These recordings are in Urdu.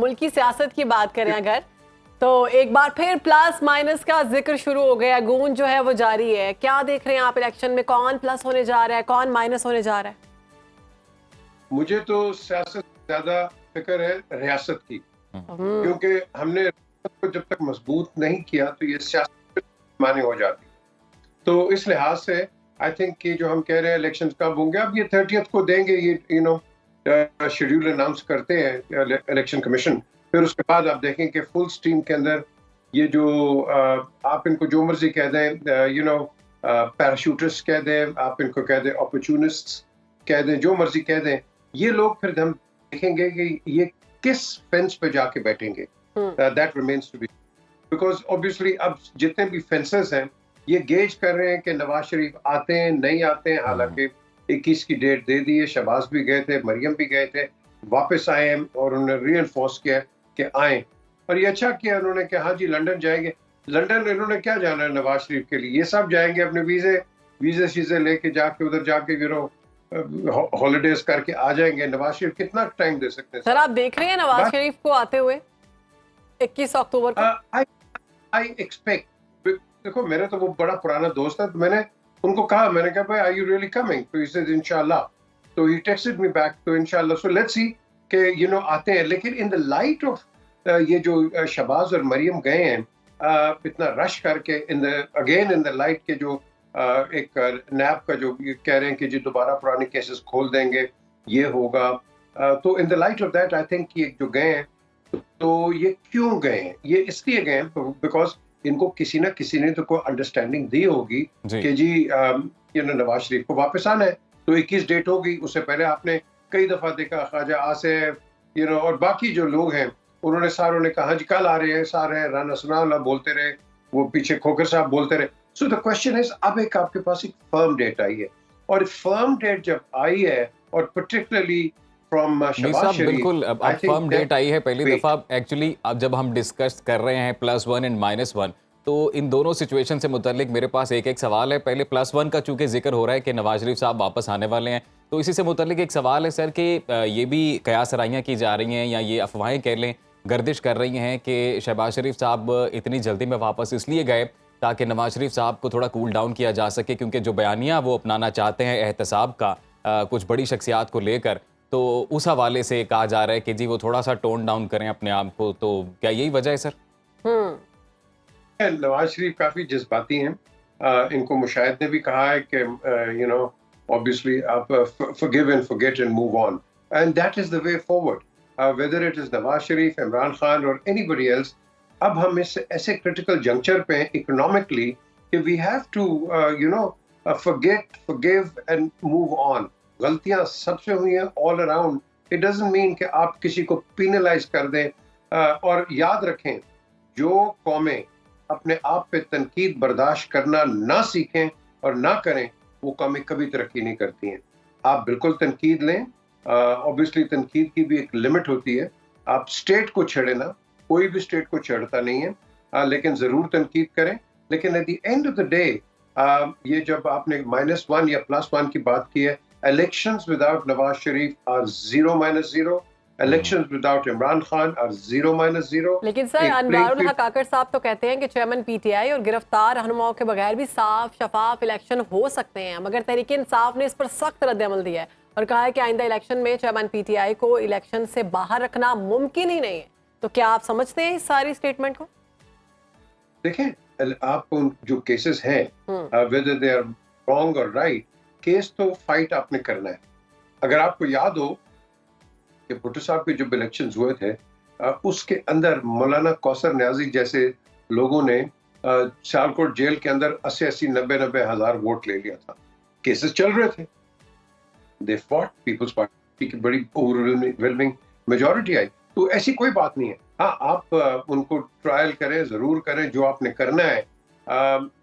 ملکی سیاست کی بات کریں اگر تو ایک بار پھر پلس مائنس کا ذکر شروع ہو گیا, گونج جو ہے وہ جاری ہے. کیا دیکھ رہے ہیں آپ الیکشن میں, کون پلس ہونے جا رہا ہے, کون مائنس ہونے جا رہا ہے؟ مجھے تو سیاست زیادہ فکر ہے ریاست کی, کیونکہ ہم نے ریاست کو جب تک مضبوط نہیں کیا تو یہ سیاست معنی ہو جاتی. تو اس لحاظ سے آئی تھنک کہ جو ہم کہہ رہے ہیں الیکشن کب ہوں گے, اب یہ 30th کو دیں گے, یہ شیڈیول اناؤنس کرتے ہیں الیکشن کمیشن. پھر اس کے بعد آپ دیکھیں کہ فل سٹریم کے اندر یہ جو آپ ان کو جو مرضی کہہ دیں, پیراشوٹسٹ کہہ دیں, آپ ان کو کہہ دیں اپرچونسٹ کہہ دیں, جو مرضی کہہ دیں, یہ لوگ پھر ہم دیکھیں گے کہ یہ کس فینس پہ جا کے بیٹھیں گے. That remains to be, because obviously اب جتنے بھی فینسز ہیں یہ گیج کر رہے ہیں کہ نواز شریف آتے ہیں نہیں آتے ہیں. حالانکہ 21 کی ڈیٹ دے دی ہے, شہباز بھی گئے تھے, مریم بھی گئے تھے, واپس آئے ہیں اور انہوں نے ری انفورس کیا کہ آئیں. اور یہ اچھا کیا انہوں نے کہ ہاں جی لنڈن جائیں گے. لنڈن انہوں نے کیا جانا ہے نواز شریف کے لیے, یہ سب جائیں گے اپنے ویزے شیزے لے کے جا کے ادھر جا کے ہالیڈیز کر کے آ جائیں گے. نواز شریف کتنا ٹائم دے سکتے ہیں؟ سر آپ دیکھ رہے ہیں نواز شریف کو آتے ہوئے 21 اکتوبر کو؟ آئی ایکسپیکٹ, دیکھو میرا تو وہ بڑا پرانا دوست ہے, تو میں نے ان کو کہا, میں نے کہا بھائی آر یو ریئلی کمنگ؟ تو ہی سیڈ انشاءاللہ. تو ہی ٹیکسٹڈ می بیک, تو انشاءاللہ سو لیٹس سی کہ آتے ہیں. لیکن ان دا لائٹ آف یہ جو شہباز اور مریم گئے ہیں اتنا رش کر کے, اگین ان دا لائٹ کے جو ایک نیب کا جو کہہ رہے ہیں کہ جی دوبارہ پرانے کیسز کھول دیں گے, یہ ہوگا. تو in the light of that I think یہ جو گئے ہیں, تو یہ کیوں گئے ہیں؟ یہ اس لیے گئے ہیں بیکاز ان کو کسی نہ کسی نے تو کوئی انڈرسٹینڈنگ دی ہوگی کہ جی نواز شریف کو واپس آنا ہے. تو 21 ڈیٹ ہوگی, اس سے پہلے آپ نے کئی دفعہ دیکھا خواجہ آصف اور باقی جو لوگ ہیں انہوں نے ساروں نے کہا جی کل آ رہے ہیں, سارے رانا ثناء اللہ بولتے رہے, وہ پیچھے کھوکر صاحب بولتے رہے. سو دا کوشچن از, اب ایک آپ کے پاس ایک فرم ڈیٹ آئی ہے, اور فرم ڈیٹ جب آئی ہے اور پرٹیکولرلی فرام شہباز شریف, بالکل اب فرم ڈیٹ آئی ہے پہلی دفعہ. ایکچولی اب جب ہم ڈسکس کر رہے ہیں +1 اینڈ -1, تو ان دونوں سچویشن سے متعلق میرے پاس ایک سوال ہے. پہلے +1 کا چونکہ ذکر ہو رہا ہے کہ نواز شریف صاحب واپس آنے والے ہیں, تو اسی سے متعلق ایک سوال ہے سر کہ یہ بھی قیاس رائیاں کی جا رہی ہیں یا یہ افواہیں کہہ لیں گردش کر رہی ہیں کہ شہباز شریف صاحب اتنی جلدی میں واپس اس لیے گئے تاکہ نواز شریف صاحب کو تھوڑا کول ڈاؤن کیا جا سکے, کیونکہ جو بیانیہ وہ اپنانا چاہتے ہیں احتساب کا کچھ بڑی شخصیات کو لے کر, تو اس حوالے سے کہا جا رہا ہے کہ جی وہ تھوڑا سا ٹون ڈاؤن کریں اپنے آپ کو. تو کیا یہی وجہ ہے سر؟ نواز شریف کافی جذباتی ہیں. ان کو مشاہد نے بھی کہا ہے کہ obviously آپ forgive and forget and move on, and that is the way forward, whether it is Nawaz Sharif, Imran Khan or anybody else. اب ہم اس ایسے critical juncture پہ ہیں economically کہ we have to forget, forgive and move on. غلطیاں سب سے ہوئی ہیں all around. It doesn't mean کہ آپ کسی کو penalize کر دیں, اور یاد رکھیں جو قومیں اپنے آپ پہ تنقید برداشت کرنا نہ سیکھیں اور نہ کریں, وہ قومیں کبھی ترقی نہیں کرتی ہیں. آپ بالکل تنقید لیں, اوبیسلی تنقید کی بھی ایک لمٹ ہوتی ہے. آپ اسٹیٹ کو چھیڑے نا, کوئی بھی اسٹیٹ کو چھیڑتا نہیں ہے, لیکن ضرور تنقید کریں. لیکن at the end of the day, یہ جب آپ نے -1 یا +1 کی بات کی ہے, elections without Nawaz Sharif are 0-0, elections without Imran Khan are 0-0. لیکن سر انوار الحق کاکڑ صاحب تو کہتے ہیں کہ چیئرمین پی ٹی آئی اور گرفتار رہنماؤں کے بغیر بھی صاف شفاف الیکشن ہو سکتے ہیں, مگر تحریک انصاف نے اس پر سخت رد عمل دیا ہے اور کہا ہے کہ آئندہ الیکشن میں چیئرمین پی ٹی آئی کو الیکشن سے باہر رکھنا ممکن ہی نہیں ہے. تو کیا آپ سمجھتے ہیں اس ساری اسٹیٹمنٹ کو؟ دیکھیں آپ کو جو کیسز ہیں whether they are wrong or right, case تو فائٹ آپ نے کرنا ہے. اگر آپ کو یاد ہو کہ بھٹو صاحب کے جب الیکشنز ہوئے تھے, اس کے اندر مولانا کوثر نیازی جیسے لوگوں نے سیالکوٹ جیل کے اندر 80-90 ہزار ووٹ لے لیا تھا. کیسز چل رہے تھے, they fought, پیپلز پارٹی کی بڑی اوورولمنگ میجورٹی آئی. تو ایسی کوئی بات نہیں ہے. ہاں آپ ان کو ٹرائل کریں, ضرور کریں جو آپ نے کرنا ہے.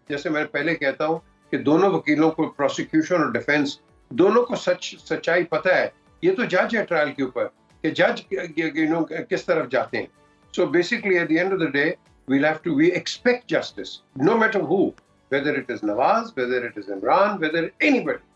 جیسے میں پہلے کہتا ہوں کہ دونوں وکیلوں کو, پروسیکیوشن اور ڈیفینس, دونوں کو سچائی پتہ ہے. یہ تو جج ہے ٹرائل کے اوپر کہ جج کس طرف جاتے ہیں. So basically at the end of the day we expect justice no matter ہو. whether it is Nawaz, whether it is Imran, whether anybody.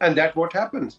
and that what happens.